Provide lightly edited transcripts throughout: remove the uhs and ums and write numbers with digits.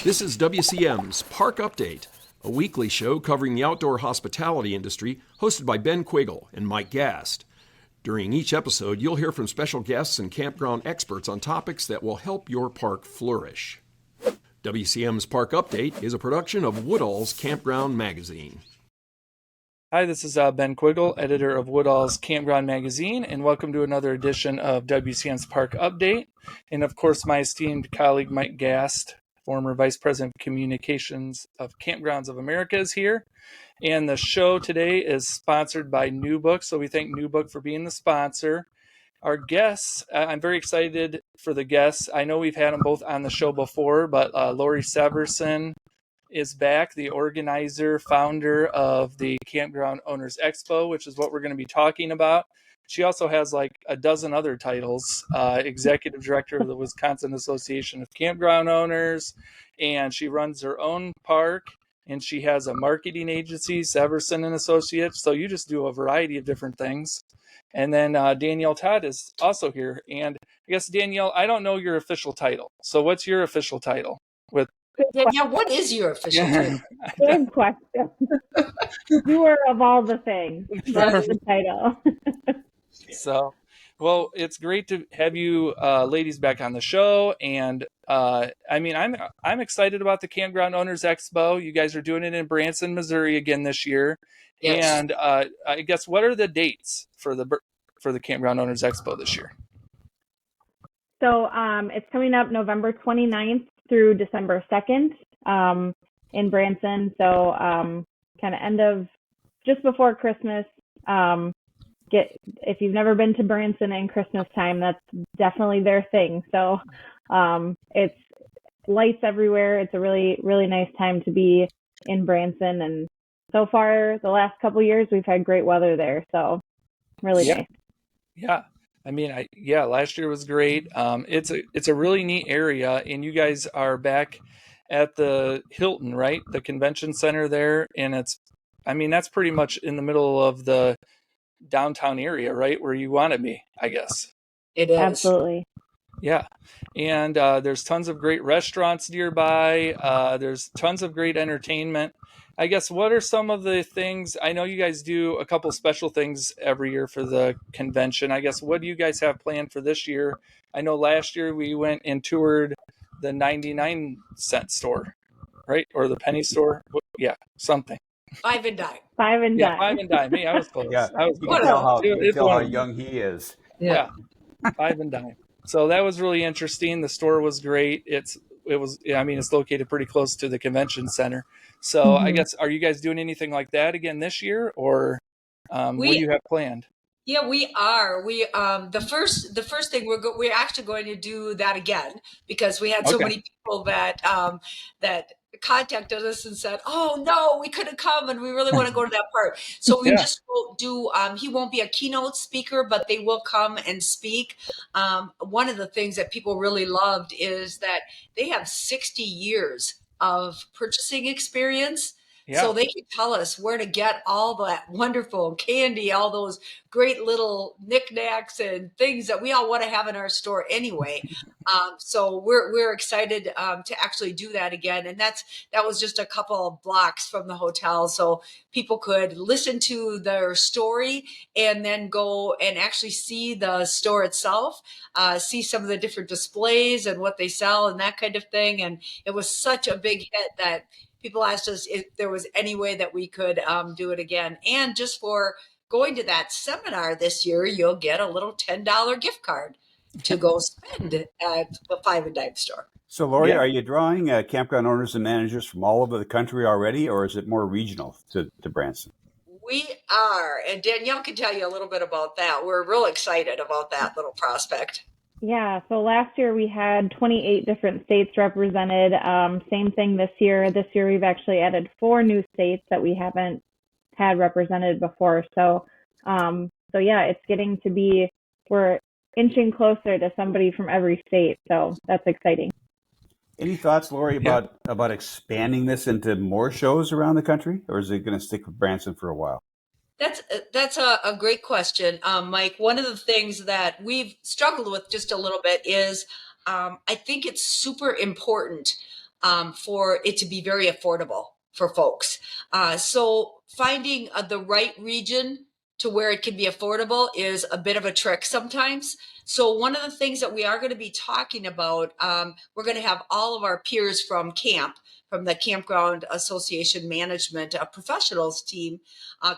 This is WCM's Park Update, a weekly show covering the outdoor hospitality industry, hosted by Ben Quiggle and Mike Gast. During each episode, you'll hear from special guests and campground experts on topics that will help your park flourish. WCM's Park Update is a production of Woodall's Campground Magazine. Hi, this is Ben Quiggle, editor of Woodall's Campground Magazine, and welcome to another edition of WCM's Park Update. And of course, my esteemed colleague Mike Gast, former Vice President of Communications of Campgrounds of America, is here. And the show today is sponsored by New Book, so we thank New Book for being the sponsor. Our guests, I'm very excited for the guests. I know we've had them both on the show before, but Lori Severson is back, the organizer, founder of the Campground Owners Expo, which is what we're going to be talking about. She also has like a dozen other titles, executive director of the Wisconsin Association of Campground Owners, and she runs her own park, and she has a marketing agency, Severson and Associates. So you just do a variety of different things. And then Danielle Todd is also here. And I guess, Danielle, I don't know your official title. So what's your official title? Danielle, what is your official title? Good question. Doer of all the things. That's the title. So, well, it's great to have you ladies back on the show. And I'm excited about the Campground Owners Expo. You guys are doing it in Branson, Missouri again this year. Yes. And I guess, what are the dates for the Campground Owners Expo this year? So it's coming up November 29th through December 2nd in Branson. So kind of end of just before Christmas. If you've never been to Branson in Christmas time, that's definitely their thing. So it's lights everywhere. It's a really, really nice time to be in Branson. And so far, the last couple of years, we've had great weather there. So really nice. Yeah. Last year was great. It's a really neat area, and you guys are back at the Hilton, right? The convention center there, and that's pretty much in the middle of the downtown area, right, where you want to be, I guess. It is. Absolutely. Yeah, and there's tons of great restaurants nearby. There's tons of great entertainment. I guess, what are some of the things? I know you guys do a couple special things every year for the convention. I guess, what do you guys have planned for this year? I know last year we went and toured the 99-cent store, right? Or the penny store. Yeah, something. Five and dime. Five and dime. Five and dime. I was close. Yeah, I was you close. can tell how young he is. Yeah. Five and dime. So that was really interesting. The store was great. It's located pretty close to the convention center. So I guess, are you guys doing anything like that again this year, or what do you have planned? Yeah, we are. We the first thing we're actually going to do that again, because we had so many people that contacted us and said, "Oh no, we couldn't come, and we really want to go to that park." So we just will do. He won't be a keynote speaker, but they will come and speak. One of the things that people really loved is that they have 60 years of purchasing experience. Yeah. So they can tell us where to get all that wonderful candy, all those great little knickknacks and things that we all want to have in our store anyway. So we're excited to actually do that again. And that was just a couple of blocks from the hotel. So people could listen to their story and then go and actually see the store itself, see some of the different displays and what they sell and that kind of thing. And it was such a big hit that people asked us if there was any way that we could do it again. And just for going to that seminar this year, you'll get a little $10 gift card to go spend at the Five and Dime store. So, Lori, are you drawing campground owners and managers from all over the country already, or is it more regional to Branson? We are. And Danielle can tell you a little bit about that. We're real excited about that little prospect. Yeah, so last year we had 28 different states represented. Same thing this year. This year we've actually added 4 new states that we haven't had represented before. So it's getting to be, we're inching closer to somebody from every state. So that's exciting. Any thoughts, Lori, about expanding this into more shows around the country, or is it going to stick with Branson for a while? That's a great question, Mike. One of the things that we've struggled with just a little bit is I think it's super important for it to be very affordable for folks. So finding the right region to where it can be affordable is a bit of a trick sometimes. So one of the things that we are going to be talking about, we're going to have all of our peers from the Campground Association Management Professionals team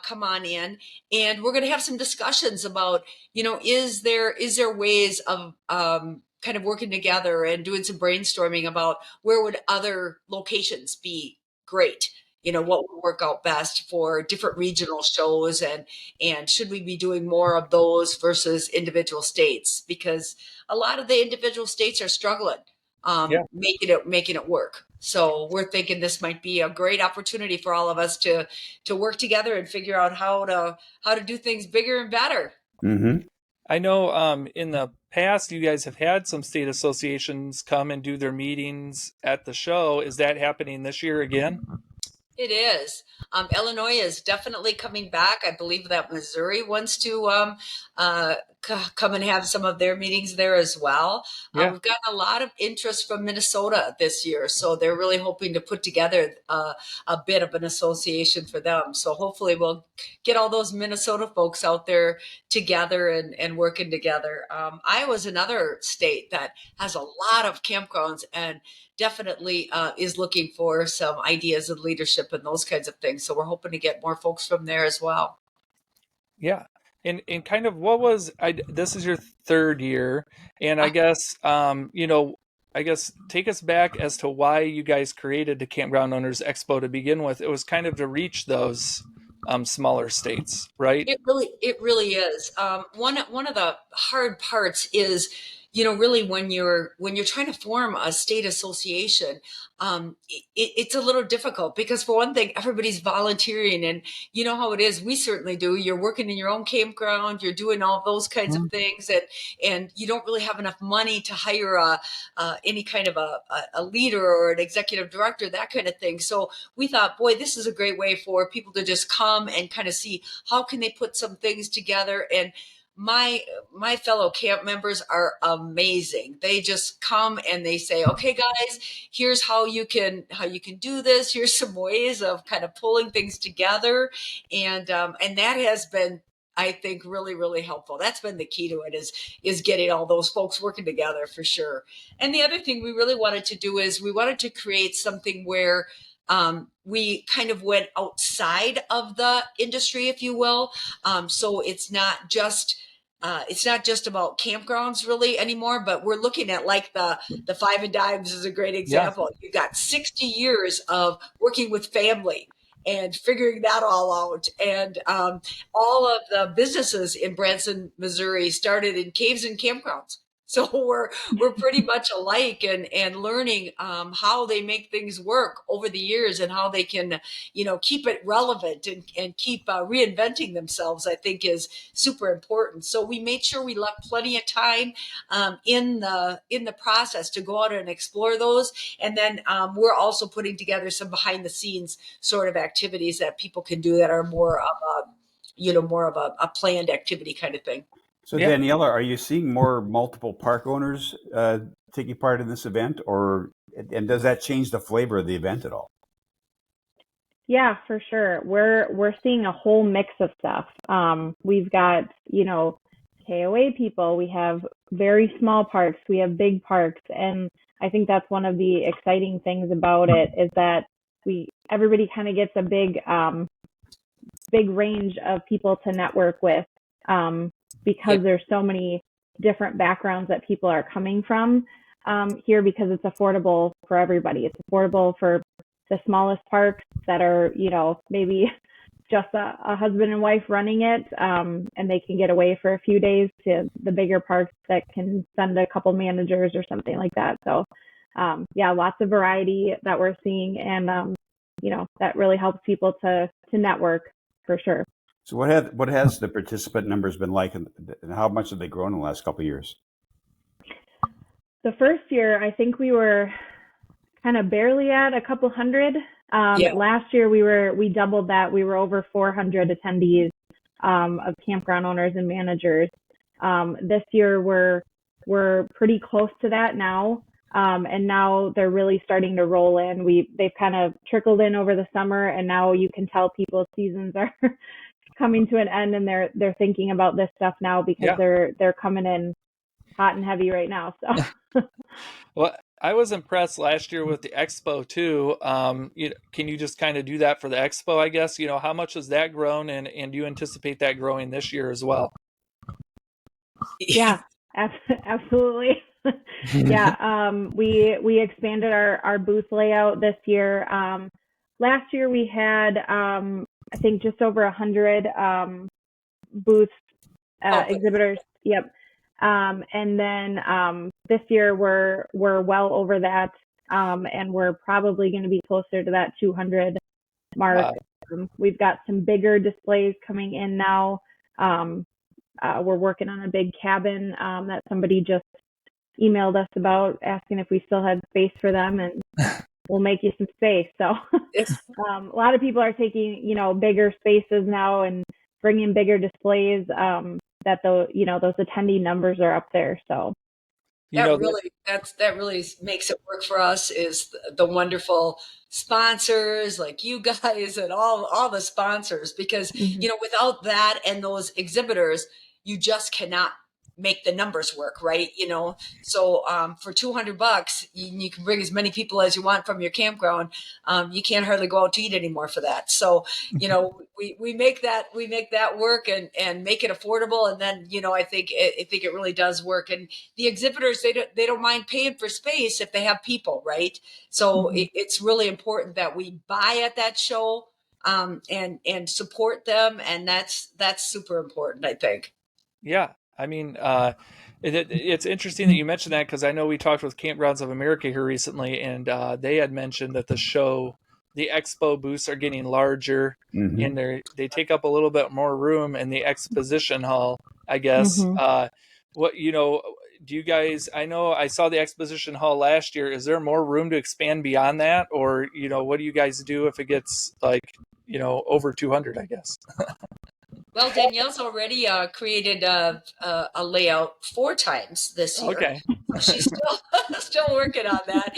come on in, and we're going to have some discussions about, is there ways of kind of working together and doing some brainstorming about where would other locations be great, what would work out best for different regional shows, and should we be doing more of those versus individual states, because a lot of the individual states are struggling making it work. So we're thinking this might be a great opportunity for all of us to work together and figure out how to do things bigger and better. Mm-hmm. I know in the past you guys have had some state associations come and do their meetings at the show. Is that happening this year again? It is. Illinois is definitely coming back. I believe that Missouri wants to come and have some of their meetings there as well. Yeah. We've gotten a lot of interest from Minnesota this year, so they're really hoping to put together a bit of an association for them. So hopefully we'll get all those Minnesota folks out there together and working together. Iowa's another state that has a lot of campgrounds and definitely is looking for some ideas and leadership and those kinds of things. So we're hoping to get more folks from there as well. Yeah. And kind of this is your third year, and I guess take us back as to why you guys created the Campground Owners Expo to begin with. It was kind of to reach those smaller states, right? It really is. One of the hard parts is, really when you're trying to form a state association, it's a little difficult because, for one thing, everybody's volunteering, and you know how it is. We certainly do. You're working in your own campground, you're doing all those kinds of things, and you don't really have enough money to hire any kind of a leader or an executive director, that kind of thing. So we thought, boy, this is a great way for people to just come and kind of see how can they put some things together. And my fellow camp members are amazing. They just come and they say, okay, guys, here's how you can do this. Here's some ways of kind of pulling things together. And that has been, I think, really, really helpful. That's been the key to it, is getting all those folks working together for sure. And the other thing we really wanted to do is we wanted to create something where we kind of went outside of the industry, if you will. So it's not just about campgrounds really anymore, but we're looking at like the Five and Dimes is a great example. Yeah. You've got 60 years of working with family and figuring that all out. And all of the businesses in Branson, Missouri started in caves and campgrounds. So we're pretty much alike, and learning how they make things work over the years and how they can, keep it relevant and keep reinventing themselves, I think is super important. So we made sure we left plenty of time in the process to go out and explore those. And then we're also putting together some behind the scenes sort of activities that people can do that are more of a planned activity kind of thing. So, yeah. Daniela, are you seeing more multiple park owners taking part in this event, and does that change the flavor of the event at all? Yeah, for sure. We're seeing a whole mix of stuff. We've got, KOA people, we have very small parks, we have big parks, and I think that's one of the exciting things about it is that everybody kind of gets a big range of people to network with. Because there's so many different backgrounds that people are coming from here, because it's affordable for everybody. It's affordable for the smallest parks that are, maybe just a husband and wife running it, and they can get away for a few days, to the bigger parks that can send a couple managers or something like that. So, lots of variety that we're seeing, and, that really helps people to network for sure. So what has the participant numbers been like, and how much have they grown in the last couple of years? The first year, I think we were kind of barely at a couple hundred. Last year we doubled that. We were over 400 attendees of campground owners and managers. This year we're pretty close to that now. And now they're really starting to roll in. They've kind of trickled in over the summer, and now you can tell people's seasons are coming to an end, and they're thinking about this stuff now because they're coming in hot and heavy right now. So Well, I was impressed last year with the expo too. Can you just kind of do that for the expo, I guess? How much has that grown, and do you anticipate that growing this year as well? Yeah, absolutely. Yeah, we expanded our booth layout this year. Last year we had I think just over 100 booths, exhibitors. Yep. And then this year we're well over that, and we're probably going to be closer to that 200 mark. Wow. We've got some bigger displays coming in now. We're working on a big cabin that somebody just emailed us about, asking if we still had space for them, and we'll make you some space. So a lot of people are taking, bigger spaces now and bringing bigger displays, that those attendee numbers are up there. So that really makes it work for us, is the wonderful sponsors like you guys and all the sponsors, because without that and those exhibitors, you just cannot make the numbers work, right? So for $200, you can bring as many people as you want from your campground. You can't hardly go out to eat anymore for that. So we make that work and make it affordable, and then I think it really does work. And the exhibitors, they don't mind paying for space if they have people, right? So it's really important that we buy at that show, and support them, and that's super important, I think. Yeah. I mean, it's interesting that you mentioned that, because I know we talked with Campgrounds of America here recently, and they had mentioned that the expo booths are getting larger, and they take up a little bit more room in the exposition hall, I guess. What do you guys? I know I saw the exposition hall last year. Is there more room to expand beyond that, or what do you guys do if it gets over 200? I guess. Well, Danielle's already created a layout 4 times this year. Okay. She's still working on that.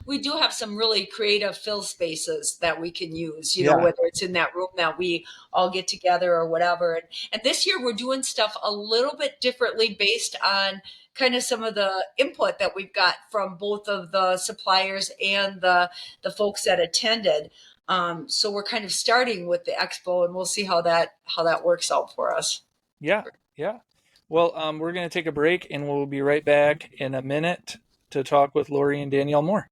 We do have some really creative fill spaces that we can use, whether it's in that room that we all get together or whatever. And this year we're doing stuff a little bit differently based on kind of some of the input that we've got from both of the suppliers and the folks that attended. So we're kind of starting with the expo, and we'll see how that works out for us. Yeah. Well, we're going to take a break, and we'll be right back in a minute to talk with Lori and Danielle more.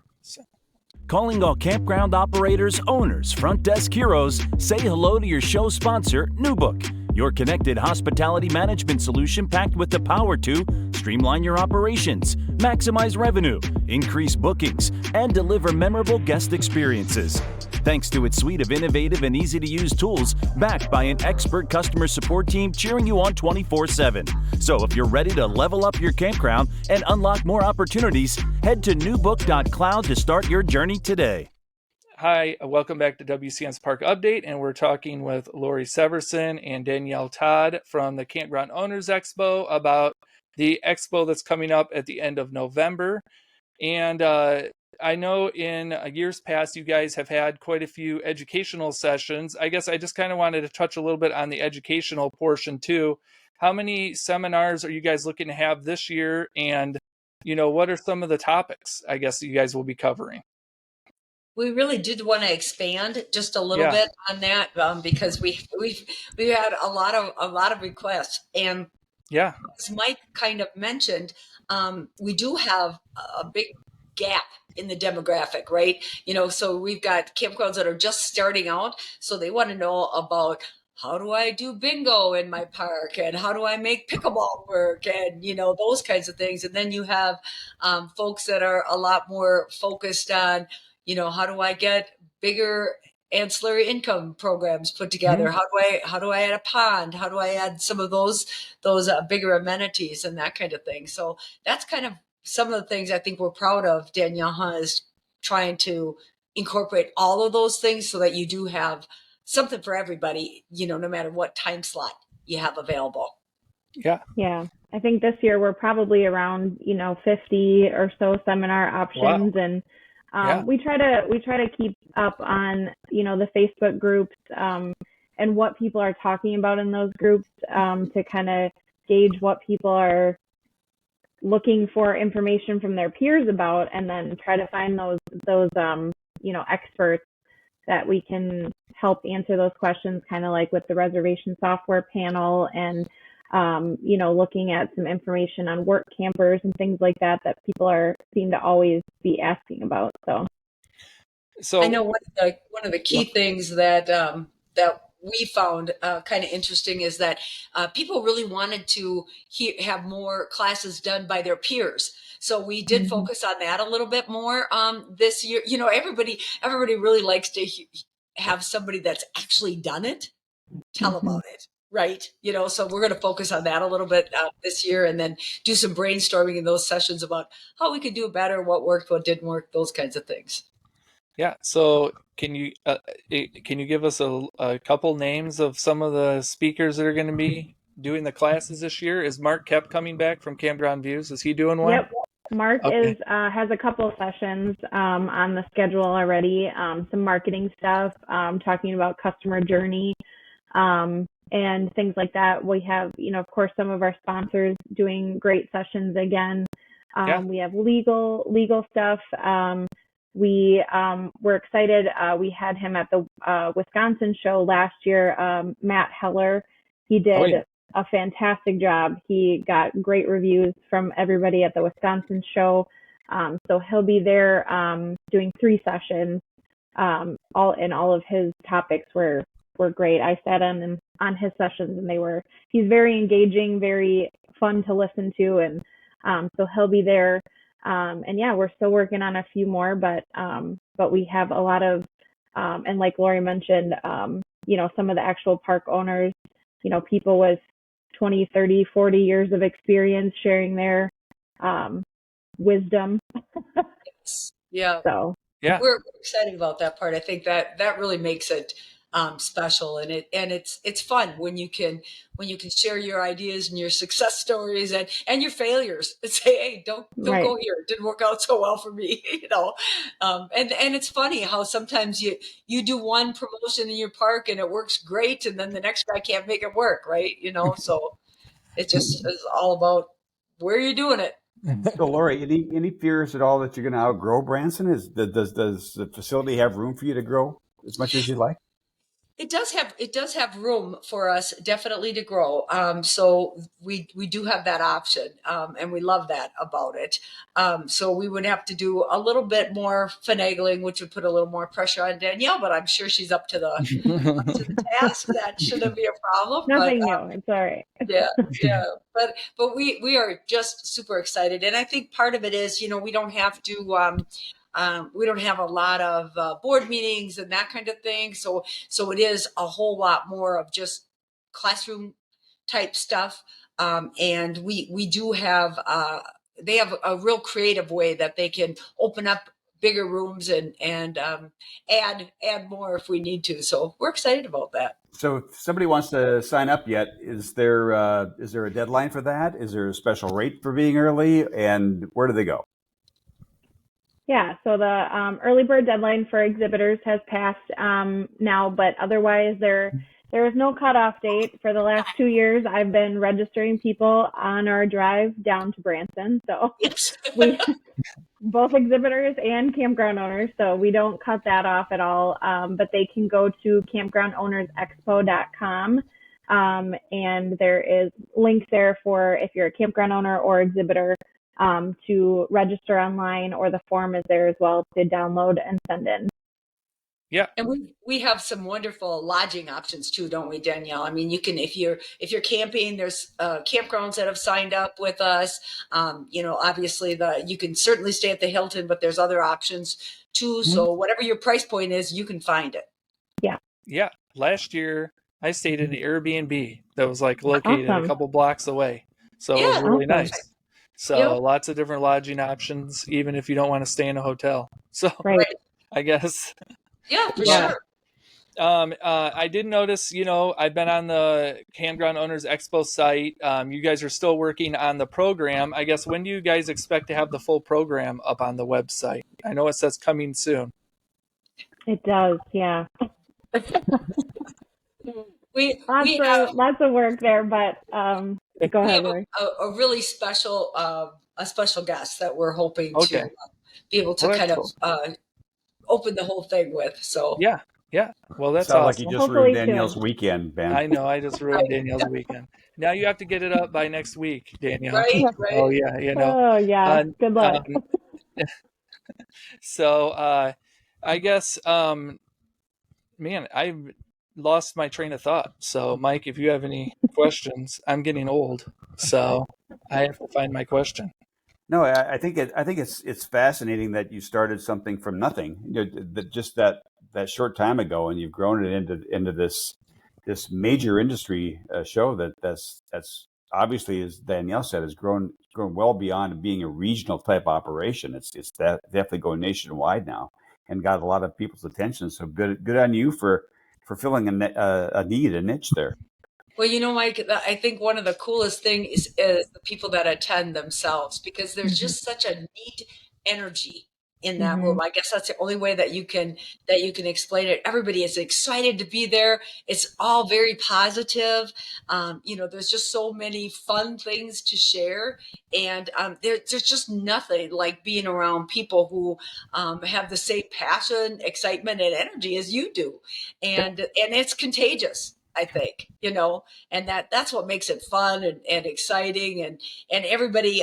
Calling all campground operators, owners, front desk heroes, say hello to your show sponsor, NewBook, your connected hospitality management solution packed with the power to streamline your operations, maximize revenue, increase bookings, and deliver memorable guest experiences. Thanks to its suite of innovative and easy-to-use tools, backed by an expert customer support team cheering you on 24/7. So if you're ready to level up your campground and unlock more opportunities, head to newbook.cloud to start your journey today. Hi, welcome back to WCM's Park Update, and we're talking with Lori Severson and Danielle Todd from the Campground Owners Expo about the expo that's coming up at the end of November. And I know in years past, you guys have had quite a few educational sessions. I guess I just kind of wanted to touch a little bit on the educational portion too. How many seminars are you guys looking to have this year? And, what are some of the topics, I guess, you guys will be covering? We really did want to expand just a little bit on that, because we've had a lot of requests, and as Mike kind of mentioned, we do have a big gap in the demographic, right? So we've got campgrounds that are just starting out, so they want to know about, how do I do bingo in my park, and how do I make pickleball work, and those kinds of things. And then you have folks that are a lot more focused on, how do I get bigger ancillary income programs put together? How do I add a pond? How do I add some of those bigger amenities and that kind of thing? So that's kind of some of the things I think we're proud of, Danielle, is trying to incorporate all of those things so that you do have something for everybody, no matter what time slot you have available. Yeah. Yeah. I think this year we're probably around 50 or so seminar options. Wow. And Yeah. we try to keep up on the Facebook groups and what people are talking about in those groups to kind of gauge what people are looking for information from their peers about, and then try to find those experts that we can help answer those questions, kind of like with the reservation software panel, and looking at some information on work campers and things like that people seem to always be asking about. So I know one of the key things that we found kind of interesting is that people really wanted to have more classes done by their peers. So we did focus on that a little bit more this year. Everybody really likes to have somebody that's actually done it tell about it, right? So we're going to focus on that a little bit this year, and then do some brainstorming in those sessions about how we could do better, what worked, what didn't work, those kinds of things. yeah, so can you give us a couple names of some of the speakers that are going to be doing the classes this year? Is Mark Kep coming back from Campground Views? Is he doing one? Yep. Mark Okay. has a couple of sessions on the schedule already. Some marketing stuff, talking about customer journey, and things like that. We have, of course, some of our sponsors doing great sessions again. We have legal stuff. We're excited. We had him at the Wisconsin show last year. Matt Heller, he did a fantastic job. He got great reviews from everybody at the Wisconsin show. So he'll be there doing 3 sessions. All of his topics were great. I sat on his sessions, and he's very engaging, very fun to listen to, and so he'll be there. And yeah, we're still working on a few more, but we have a lot of and like Lori mentioned, some of the actual park owners, people with 20, 30, 40 years of experience sharing their wisdom. Yeah. So Yeah. We're excited about that part. I think that really makes it special, and it's fun when you can share your ideas and your success stories and your failures, and say, hey, don't right. go here. It didn't work out so well for me, and it's funny how sometimes you do one promotion in your park and it works great, and then the next guy can't make it work, right? So it just is all about where you're doing it. So, Lori, any fears at all that you're going to outgrow Branson? Does the facility have room for you to grow as much as you'd like? It does have room for us definitely to grow. So we do have that option, and we love that about it. So we would have to do a little bit more finagling, which would put a little more pressure on Danielle, but I'm sure she's up to the task. That shouldn't be a problem. Nothing new. It's all right. Yeah. But we are just super excited, and I think part of it is we don't have to. We don't have a lot of board meetings and that kind of thing. So it is a whole lot more of just classroom type stuff. And we do have, they have a real creative way that they can open up bigger rooms and add more if we need to. So we're excited about that. So if somebody wants to sign up yet, is there a deadline for that? Is there a special rate for being early? And where do they go? Yeah, so the early bird deadline for exhibitors has passed now, but otherwise there is no cutoff date. For the last 2 years, I've been registering people on our drive down to Branson. So we, both exhibitors and campground owners, so we don't cut that off at all. But they can go to campgroundownersexpo.com. And there is links there for if you're a campground owner or exhibitor to register online, or the form is there as well to download and send in. Yeah. And we have some wonderful lodging options too, don't we, Danielle? I mean, you can, if you're camping, there's campgrounds that have signed up with us. Obviously you can certainly stay at the Hilton, but there's other options too. Mm-hmm. So whatever your price point is, you can find it. Yeah. Yeah. Last year I stayed in the Airbnb that was located a couple blocks away. So it was really nice. So lots of different lodging options, even if you don't want to stay in a hotel. So I guess. Yeah, for sure. I did notice, I've been on the Campground Owners Expo site. You guys are still working on the program. I guess, when do you guys expect to have the full program up on the website? I know it says coming soon. It does, yeah. We Lots of work there, but go ahead, have Lori. a really special a special guest that we're hoping Okay. to be able to Well, kind that's of cool. open the whole thing with. So Yeah. Well, that's Sounds like you awesome. just Hopefully ruined Danielle's soon. weekend, Ben. I know. I just ruined Danielle's weekend. Now you have to get it up by next week, Danielle. right. Oh yeah, Oh, yeah. Good luck. So I guess, man, I've lost my train of thought. So, Mike, if you have any questions, I'm getting old, so I have to find my question. No, I think it's fascinating that you started something from nothing, just that short time ago, and you've grown it into this major industry show that's obviously, as Danielle said, has grown well beyond being a regional type operation. It's definitely going nationwide now, and got a lot of people's attention. So good on you for filling a need, a niche there. Well, Mike, I think one of the coolest things is the people that attend themselves, because there's just such a neat energy in that room. I guess that's the only way that you can explain it. Everybody is excited to be there. It's all very positive. There's just so many fun things to share, and there's just nothing like being around people who have the same passion, excitement, and energy as you do, and it's contagious, I think, and that's what makes it fun and exciting, and everybody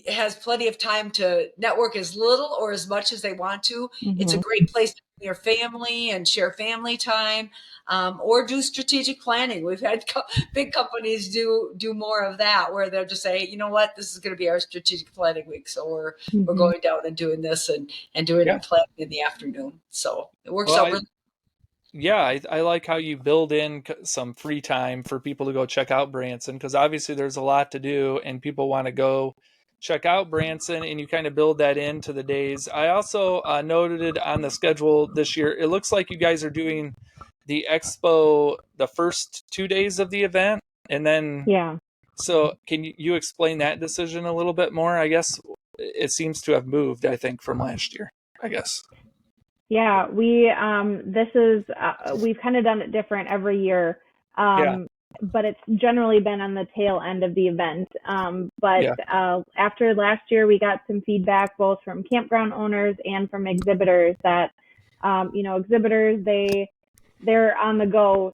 has plenty of time to network as little or as much as they want to. It's a great place to bring your family and share family time, or do strategic planning. We've had big companies do more of that, where they'll just say, you know what, this is going to be our strategic planning week, so we're going down and doing this and doing planning in the afternoon. So it works out really. Yeah, I like how you build in some free time for people to go check out Branson, because obviously there's a lot to do and people want to go check out Branson, and you kind of build that into the days. I also noted on the schedule this year, it looks like you guys are doing the expo the first 2 days of the event, and then so can you explain that decision a little bit more? I guess it seems to have moved, I think, from last year, I guess. Yeah, we've kind of done it different every year, but it's generally been on the tail end of the event. After last year, we got some feedback both from campground owners and from exhibitors that, exhibitors, they're on the go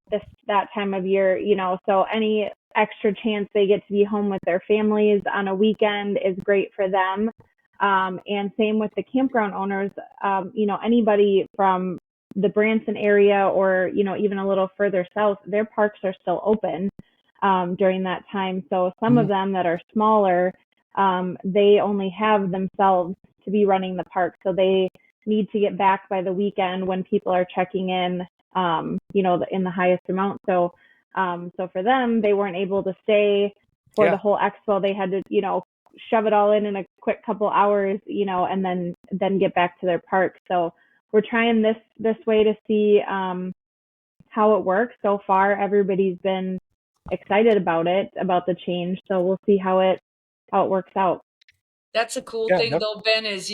that time of year, so any extra chance they get to be home with their families on a weekend is great for them. And same with the campground owners, anybody from the Branson area or, even a little further south, their parks are still open during that time. So some of them that are smaller, they only have themselves to be running the park. So they need to get back by the weekend when people are checking in, in the highest amount. So for them, they weren't able to stay for the whole expo. They had to, shove it all in a quick couple hours, and then get back to their park. So we're trying this way to see how it works. So far, everybody's been excited about the change. So we'll see how it works out. That's a cool thing, though, Ben, is,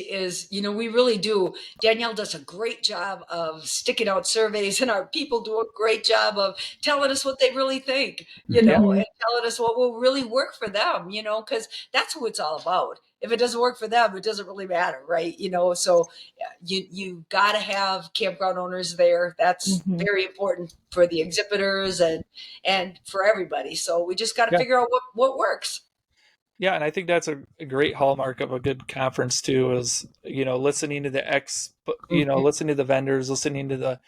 we really do. Danielle does a great job of sticking out surveys, and our people do a great job of telling us what they really think, and telling us what will really work for them, because that's who it's all about. If it doesn't work for them, it doesn't really matter, right? So you got to have campground owners there. That's very important for the exhibitors and for everybody. So we just got to figure out what works. Yeah, and I think that's a great hallmark of a good conference too, is, listening to listening to the vendors, listening to the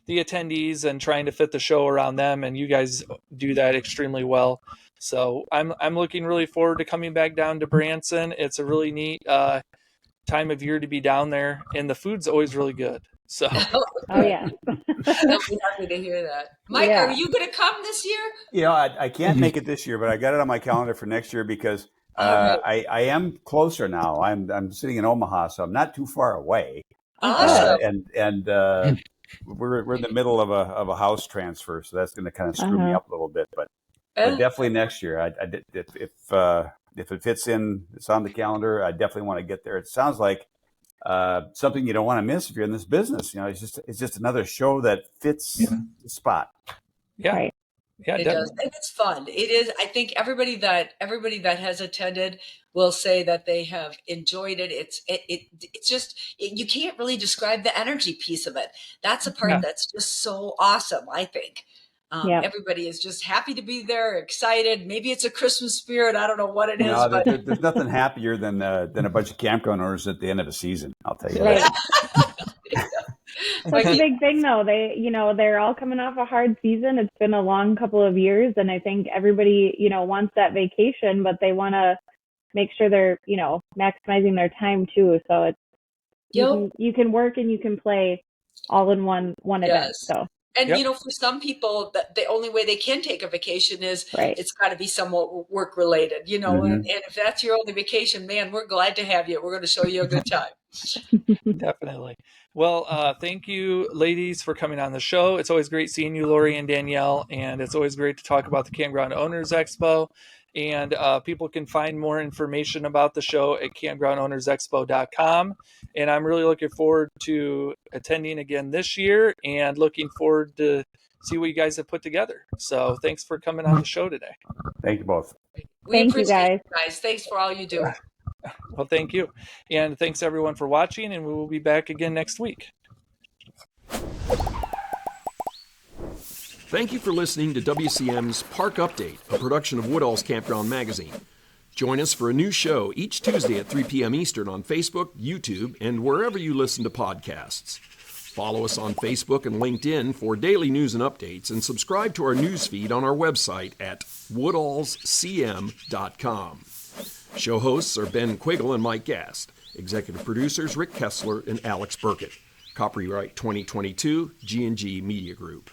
attendees, and trying to fit the show around them. And you guys do that extremely well. So I'm looking really forward to coming back down to Branson. It's a really neat time of year to be down there, and the food's always really good. So oh yeah. I'll be happy to hear that. Mike, are you going to come this year? I can't make it this year, but I got it on my calendar for next year because I am closer now. I'm sitting in Omaha, so I'm not too far away. Awesome. we're in the middle of a house transfer, so that's going to kind of screw me up a little bit. But definitely next year, if it fits in, it's on the calendar. I definitely want to get there. It sounds like something you don't want to miss if you're in this business. It's just another show that fits the spot. Yeah. Right. Yeah, it definitely. does, and it's fun. It is. I think everybody that has attended will say that they have enjoyed it. It's just you can't really describe the energy piece of it. That's a part that's just so awesome. I think everybody is just happy to be there, excited. Maybe it's a Christmas spirit. I don't know what it is, but there's nothing happier than a bunch of campground owners at the end of a season. I'll tell you Right. that. That's a big thing, though. They're all coming off a hard season. It's been a long couple of years, and I think everybody, wants that vacation, but they want to make sure they're, maximizing their time too. So it's you can work and you can play all in one event. So. And for some people, the only way they can take a vacation is it's got to be somewhat work related, and if that's your only vacation, man, we're glad to have you. We're going to show you a good time. Definitely. Well, thank you, ladies, for coming on the show. It's always great seeing you, Lori and Danielle, and it's always great to talk about the Campground Owners Expo. And people can find more information about the show at campgroundownersexpo.com. And I'm really looking forward to attending again this year and looking forward to see what you guys have put together. So thanks for coming on the show today. Thank you both. We Thank you, appreciate you guys. Thanks for all you do. Well, thank you. And thanks everyone for watching, and we will be back again next week. Thank you for listening to WCM's Park Update, a production of Woodall's Campground Magazine. Join us for a new show each Tuesday at 3 p.m. Eastern on Facebook, YouTube, and wherever you listen to podcasts. Follow us on Facebook and LinkedIn for daily news and updates, and subscribe to our news feed on our website at woodallscm.com. Show hosts are Ben Quiggle and Mike Gast. Executive producers Rick Kessler and Alex Burkett. Copyright 2022, G&G Media Group.